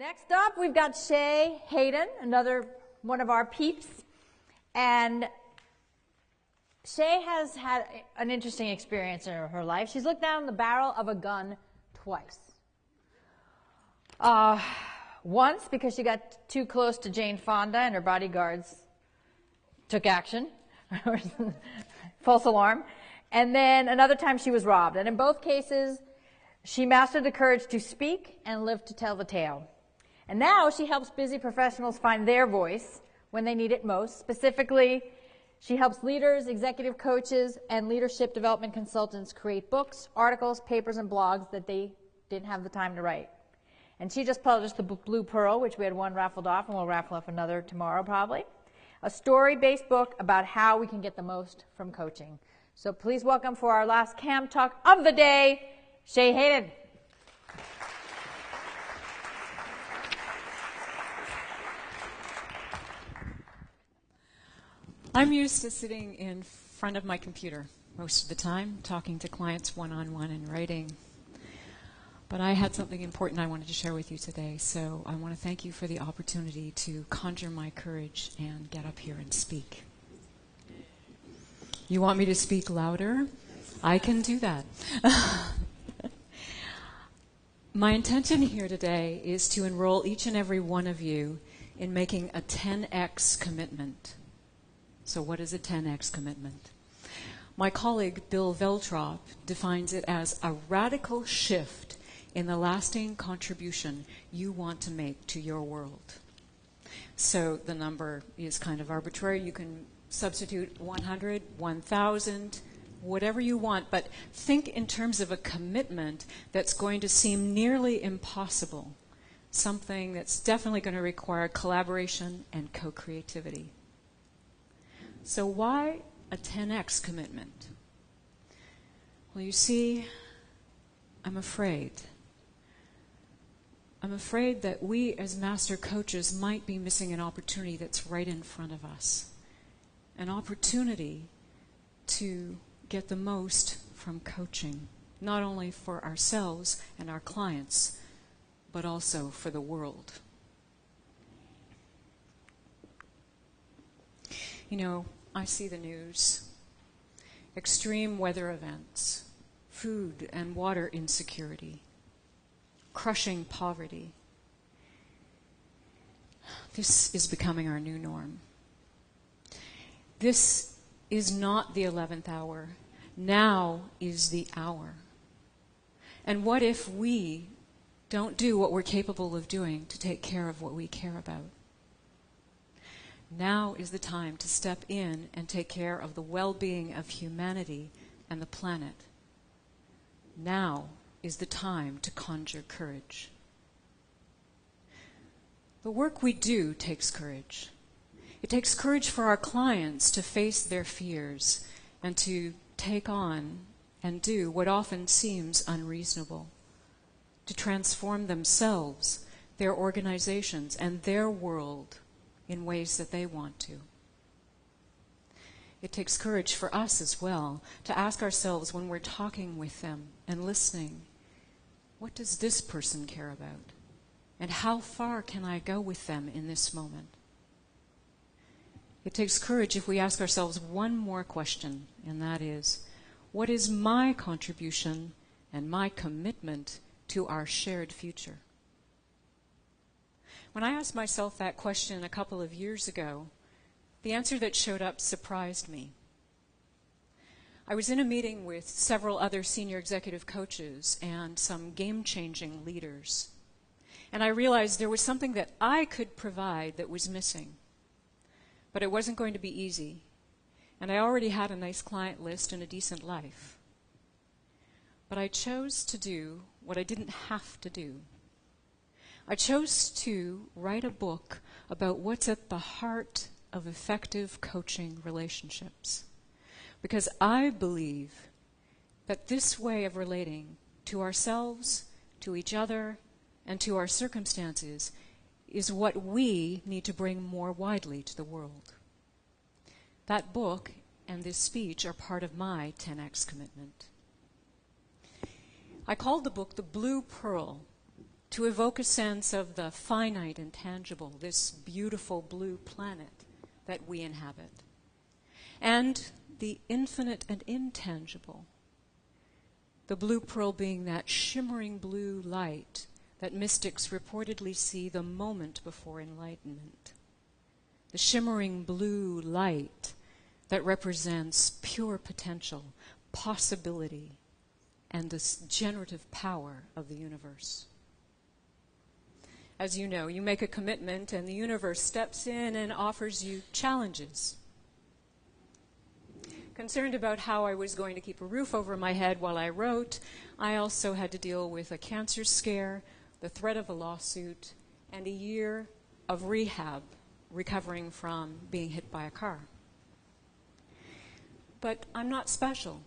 Next up, we've got Shae Hadden, another one of our peeps. And Shae has had an interesting experience in her life. She's looked down the barrel of a gun twice. Once because she got too close to Jane Fonda and her bodyguards took action, false alarm. And then another time she was robbed. And in both cases, she mastered the courage to speak and live to tell the tale. And now she helps busy professionals find their voice when they need it most. Specifically, she helps leaders, executive coaches, and leadership development consultants create books, articles, papers, and blogs that they didn't have the time to write. And she just published the book Blue Pearl, which we had one raffled off, and we'll raffle off another tomorrow probably. A story-based book about how we can get the most from coaching. So please welcome for our last CAMTalk of the day, Shae Hadden. I'm used to sitting in front of my computer most of the time, talking to clients one-on-one and writing. But I had something important I wanted to share with you today, so I want to thank you for the opportunity to conjure my courage and get up here and speak. You want me to speak louder? I can do that. My intention here today is to enroll each and every one of you in making a 10x commitment. So what is a 10x commitment? My colleague Bill Veltrop defines it as a radical shift in the lasting contribution you want to make to your world. So the number is kind of arbitrary. You can substitute 100, 1,000, whatever you want, but think in terms of a commitment that's going to seem nearly impossible, something that's definitely going to require collaboration and co-creativity. So why a 10x commitment? Well, you see, I'm afraid. I'm afraid that we as master coaches might be missing an opportunity that's right in front of us. An opportunity to get the most from coaching, not only for ourselves and our clients, but also for the world. You know, I see the news, extreme weather events, food and water insecurity, crushing poverty. This is becoming our new norm. This is not the 11th hour. Now is the hour. And what if we don't do what we're capable of doing to take care of what we care about? Now is the time to step in and take care of the well-being of humanity and the planet. Now is the time to conjure courage. The work we do takes courage. It takes courage for our clients to face their fears and to take on and do what often seems unreasonable, to transform themselves, their organizations, and their world in ways that they want to. It takes courage for us as well to ask ourselves when we're talking with them and listening, what does this person care about? And how far can I go with them in this moment? It takes courage if we ask ourselves one more question, and that is, what is my contribution and my commitment to our shared future? When I asked myself that question a couple of years ago, the answer that showed up surprised me. I was in a meeting with several other senior executive coaches and some game-changing leaders, and I realized there was something that I could provide that was missing. But it wasn't going to be easy, and I already had a nice client list and a decent life. But I chose to do what I didn't have to do. I chose to write a book about what's at the heart of effective coaching relationships, because I believe that this way of relating to ourselves, to each other, and to our circumstances is what we need to bring more widely to the world. That book and this speech are part of my 10x commitment. I called the book The Blue Pearl, to evoke a sense of the finite and tangible, this beautiful blue planet that we inhabit, and the infinite and intangible, the blue pearl being that shimmering blue light that mystics reportedly see the moment before enlightenment. The shimmering blue light that represents pure potential, possibility, and the generative power of the universe. As you know, you make a commitment and the universe steps in and offers you challenges. Concerned about how I was going to keep a roof over my head while I wrote, I also had to deal with a cancer scare, the threat of a lawsuit, and a year of rehab, recovering from being hit by a car. But I'm not special.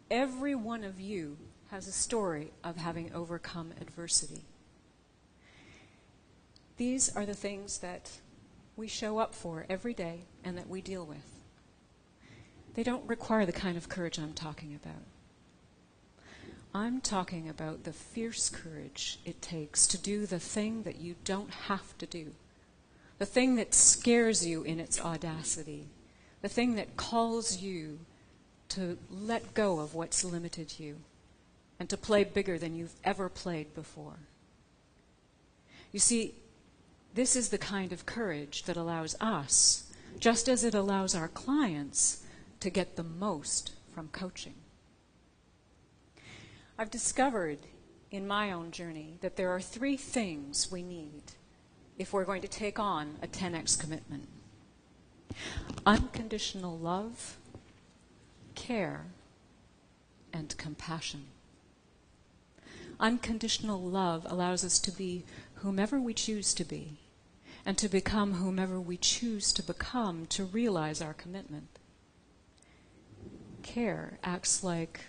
Every one of you has a story of having overcome adversity. These are the things that we show up for every day and that we deal with. They don't require the kind of courage I'm talking about. I'm talking about the fierce courage it takes to do the thing that you don't have to do, the thing that scares you in its audacity, the thing that calls you to let go of what's limited you and to play bigger than you've ever played before. You see, this is the kind of courage that allows us, just as it allows our clients, to get the most from coaching. I've discovered in my own journey that there are 3 things we need if we're going to take on a 10x commitment: unconditional love, care, and compassion. Unconditional love allows us to be whomever we choose to be and to become whomever we choose to become to realize our commitment. Care acts like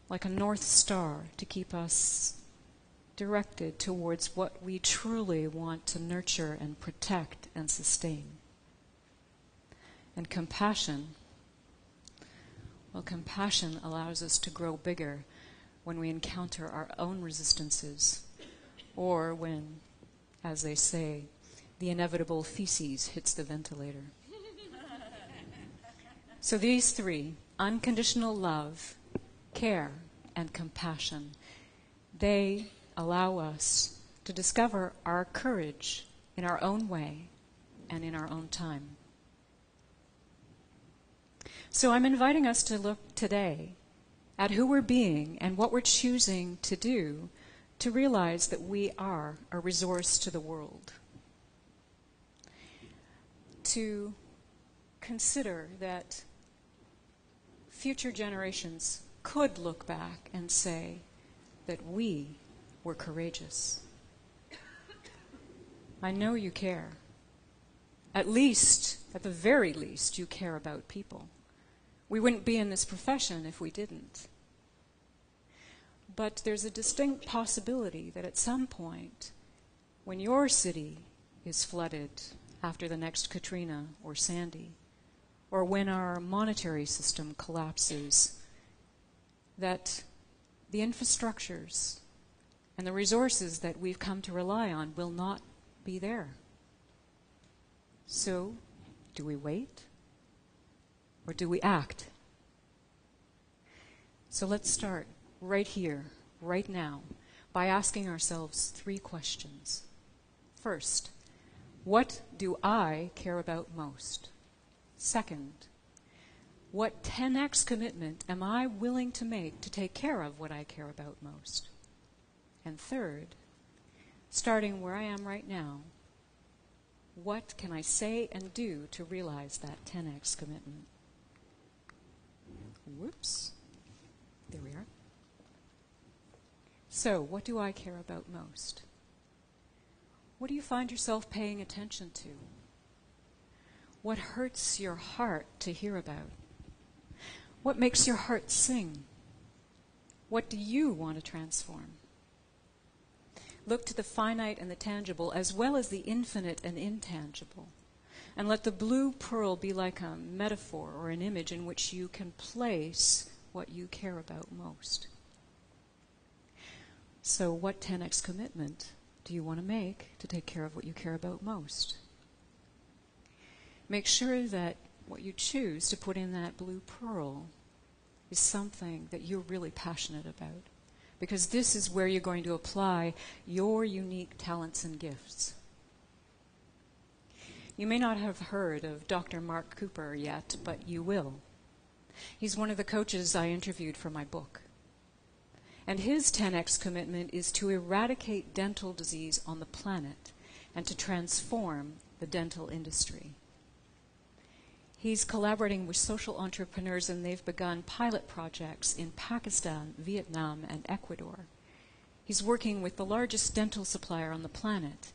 a North Star to keep us directed towards what we truly want to nurture and protect and sustain. And compassion, well, compassion allows us to grow bigger when we encounter our own resistances, or when, as they say, the inevitable feces hits the ventilator. So these 3, unconditional love, care, and compassion, they allow us to discover our courage in our own way and in our own time. So I'm inviting us to look today at who we're being and what we're choosing to do to realize that we are a resource to the world. To consider that future generations could look back and say that we were courageous. I know you care. At the very least, you care about people. We wouldn't be in this profession if we didn't. But there's a distinct possibility that at some point, when your city is flooded after the next Katrina or Sandy, or when our monetary system collapses, that the infrastructures and the resources that we've come to rely on will not be there. So, do we wait? Or do we act? So let's start right here, right now, by asking ourselves 3 questions. First, what do I care about most? Second, what 10x commitment am I willing to make to take care of what I care about most? And third, starting where I am right now, what can I say and do to realize that 10x commitment? Whoops. There we are. So, what do I care about most? What do you find yourself paying attention to? What hurts your heart to hear about? What makes your heart sing? What do you want to transform? Look to the finite and the tangible as well as the infinite and intangible. And let the blue pearl be like a metaphor or an image in which you can place what you care about most. So what 10x commitment do you want to make to take care of what you care about most? Make sure that what you choose to put in that blue pearl is something that you're really passionate about, because this is where you're going to apply your unique talents and gifts. You may not have heard of Dr. Mark Cooper yet, but you will. He's one of the coaches I interviewed for my book. And his 10x commitment is to eradicate dental disease on the planet and to transform the dental industry. He's collaborating with social entrepreneurs, and they've begun pilot projects in Pakistan, Vietnam, and Ecuador. He's working with the largest dental supplier on the planet.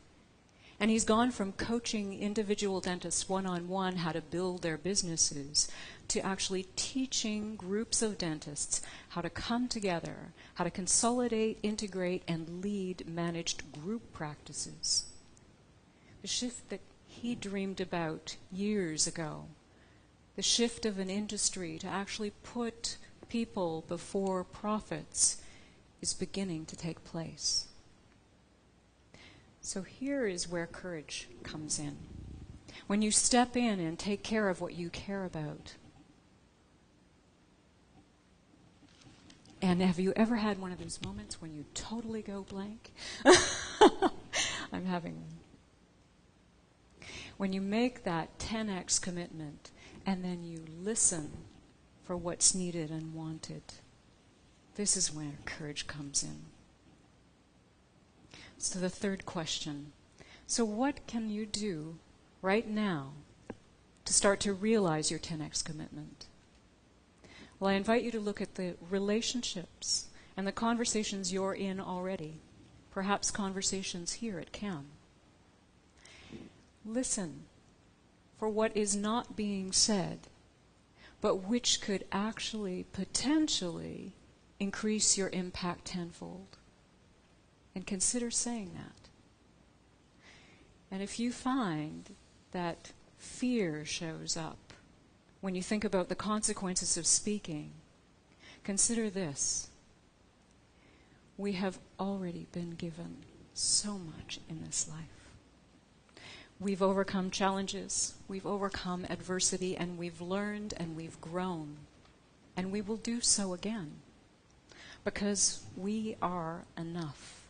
And he's gone from coaching individual dentists one-on-one how to build their businesses to actually teaching groups of dentists how to come together, how to consolidate, integrate, and lead managed group practices. The shift that he dreamed about years ago, the shift of an industry to actually put people before profits, is beginning to take place. So here is where courage comes in. When you step in and take care of what you care about. And have you ever had one of those moments when you totally go blank? I'm having one. When you make that 10x commitment and then you listen for what's needed and wanted, this is where courage comes in. So the third question. So what can you do right now to start to realize your 10x commitment? Well, I invite you to look at the relationships and the conversations you're in already, perhaps conversations here at CAM. Listen for what is not being said, but which could actually potentially increase your impact tenfold. And consider saying that. And if you find that fear shows up when you think about the consequences of speaking, consider this. We have already been given so much in this life. We've overcome challenges, we've overcome adversity, and we've learned and we've grown. And we will do so again, because we are enough.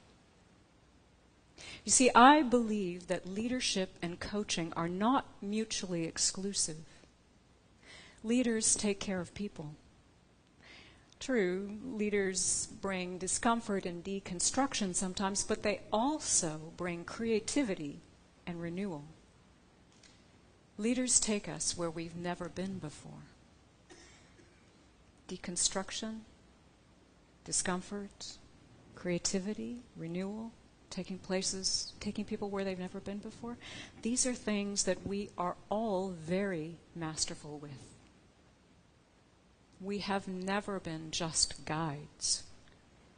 You see, I believe that leadership and coaching are not mutually exclusive. Leaders take care of people. True, leaders bring discomfort and deconstruction sometimes, but they also bring creativity and renewal. Leaders take us where we've never been before. Deconstruction, discomfort, creativity, renewal, taking people where they've never been before. These are things that we are all very masterful with. We have never been just guides.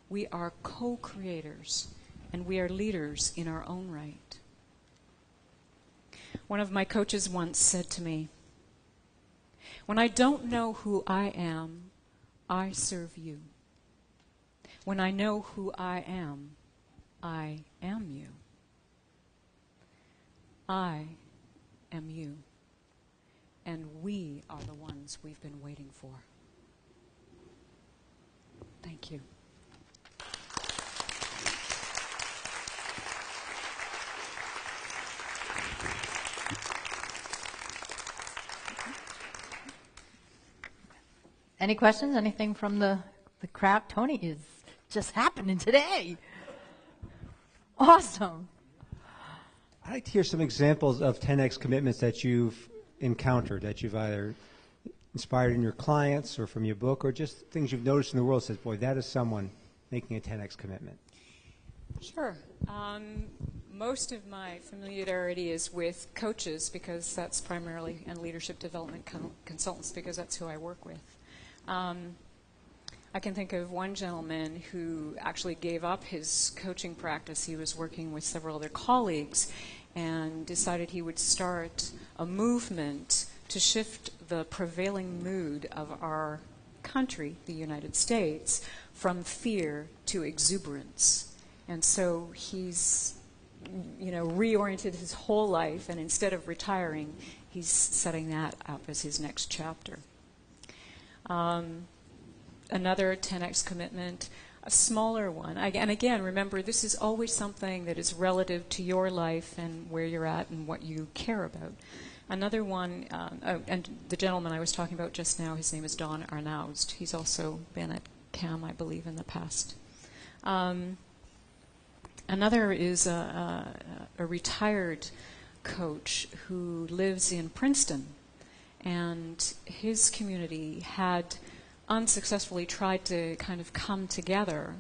We are co-creators, and we are leaders in our own right. One of my coaches once said to me, "When I don't know who I am, I serve you. When I know who I am you. I am you. And we are the ones we've been waiting for." Thank you. Any questions? Anything from the crowd? Tony is just happening today. Awesome. I'd like to hear some examples of 10X commitments that you've encountered, that you've either inspired in your clients or from your book, or just things you've noticed in the world says, boy, that is someone making a 10X commitment. Sure. Most of my familiarity is with coaches, because that's primarily, and leadership development consultants, because that's who I work with. I can think of one gentleman who actually gave up his coaching practice. He was working with several other colleagues and decided he would start a movement to shift the prevailing mood of our country, the United States, from fear to exuberance. And so he's, reoriented his whole life, and instead of retiring, he's setting that up as his next chapter. Another 10x commitment, a smaller one. And again, remember, this is always something that is relative to your life and where you're at and what you care about. Another one, and the gentleman I was talking about just now, his name is Don Arnaust. He's also been at CAM, I believe, in the past. Another is a retired coach who lives in Princeton, and his community had unsuccessfully tried to kind of come together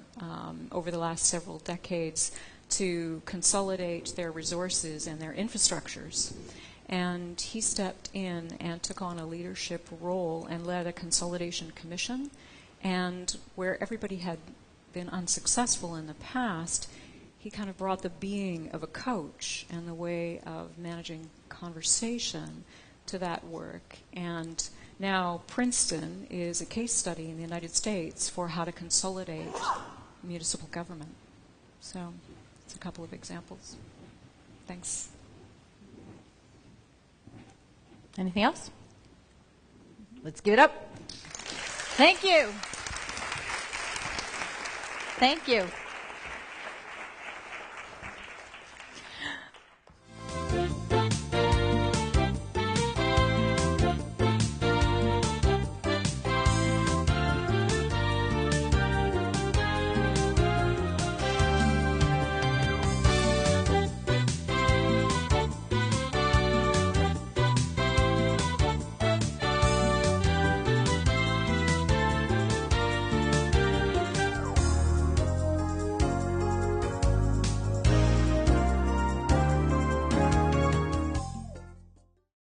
over the last several decades to consolidate their resources and their infrastructures. And he stepped in and took on a leadership role and led a consolidation commission. And where everybody had been unsuccessful in the past, he kind of brought the being of a coach and the way of managing conversation to that work. And now Princeton is a case study in the United States for how to consolidate municipal government. So it's a couple of examples. Thanks. Anything else? Let's give it up. Thank you. Thank you.